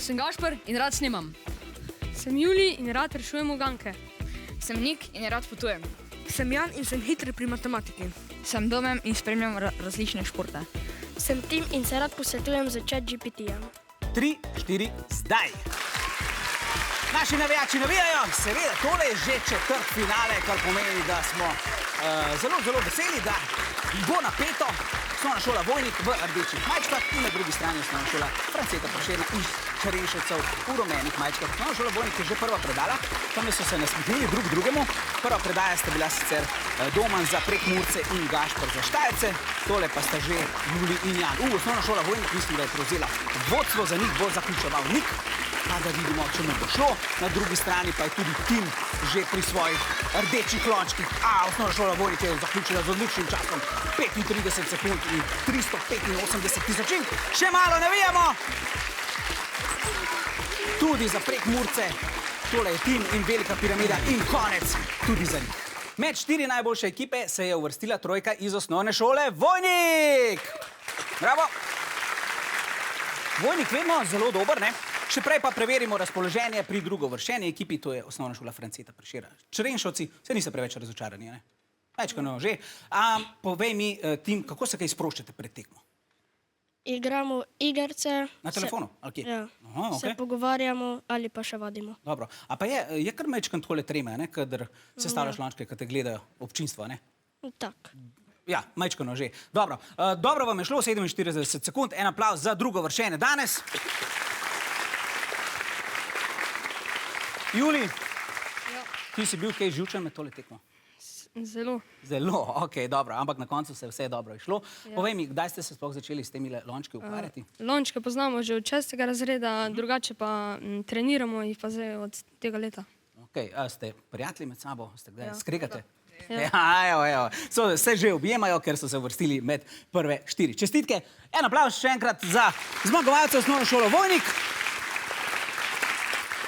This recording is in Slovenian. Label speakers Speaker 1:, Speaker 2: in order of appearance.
Speaker 1: Sem Gašper in rad snemam.
Speaker 2: Sem Julij in rad rešujem uganke.
Speaker 1: Sem Nik in rad potujem.
Speaker 2: Sem Jan in sem hiter pri matematiki.
Speaker 1: Sem Domen in spremljam različne športe.
Speaker 3: Sem Tim in se rad posvetujem z ChatGPT-jem.
Speaker 4: 3, 4, zdaj! Naši navijači navijajo, seveda, tole je že četrtfinale, kar pomeni, da smo zelo veseli, da bo napeto. Osnovna šola Vojnik v rdečih majčkah in na drugi strani osnovna šola Franceta Prešerna iz Črenšovcev v rumenih majčkah. Osnovna šola Vojnik je že prva predala, tam so se nasmehnili drug drugemu. Prva predaja sta bila sicer Domen za Prekmurce in Gašper za Štajerce, tole pa sta že Julij in Jan. Osnovna šola Vojnik mislim, da je prevzela vodstvo, za njih bo zaključeval Nik. Pa da vidimo, če mu bo šlo. Na drugi strani pa je tudi Tim že pri svojih rdečih lončkih. Osnovna šola Vojnik je zaključila z odličnim časom 35 sekund in 385 tisočink. Še malo navijamo! Tudi za Prekmurce. Tole je Tim in velika piramida in konec tudi za njih. Med 4 najboljše ekipe se je uvrstila trojka iz osnovne šole Vojnik. Bravo! Vojnik vedno zelo dober, ne? Še prej pa preverimo razpoloženje pri drugovrščeni ekipi, to je osnovna šola Franceta Prešerna. Črenšovci se niso preveč razočarani, ne? Večkrat že. Povej mi, Tim, kako se kaj sproščate pred tekmo?
Speaker 3: Igramo igrice.
Speaker 4: Na telefonu? Ali kje?
Speaker 3: Ja.
Speaker 4: Aha, okej.
Speaker 3: Se pogovarjamo ali pa še vadimo.
Speaker 4: Dobro. A pa je kar mečkrat takole treme, ne? Kadar sestavljaš lončke, kad te gledajo občinstvo, ne?
Speaker 3: Tak.
Speaker 4: Ja, majčkano že. Dobro. Dobro vam je šlo, 47 sekund. En aplavz za drugovrščene danes. Julij, ti si bil kaj živčen med tole tekmo?
Speaker 2: Zelo.
Speaker 4: Zelo, okej, dobro, ampak na koncu se vse dobro je šlo. Povej mi, kdaj ste se sploh začeli s temi lončki ukvarjati?
Speaker 2: Lončke poznamo že od 6. razreda, drugače pa treniramo jih pa zdaj od tega leta.
Speaker 4: Okej, ste prijatelji med sabo, ste kdaj skregate?
Speaker 2: Ja.
Speaker 4: Evo. Se že objemajo, ker so se uvrstili med prve 4. Čestitke, en aplavz še enkrat za zmagovalce osnovne šole Vojnik.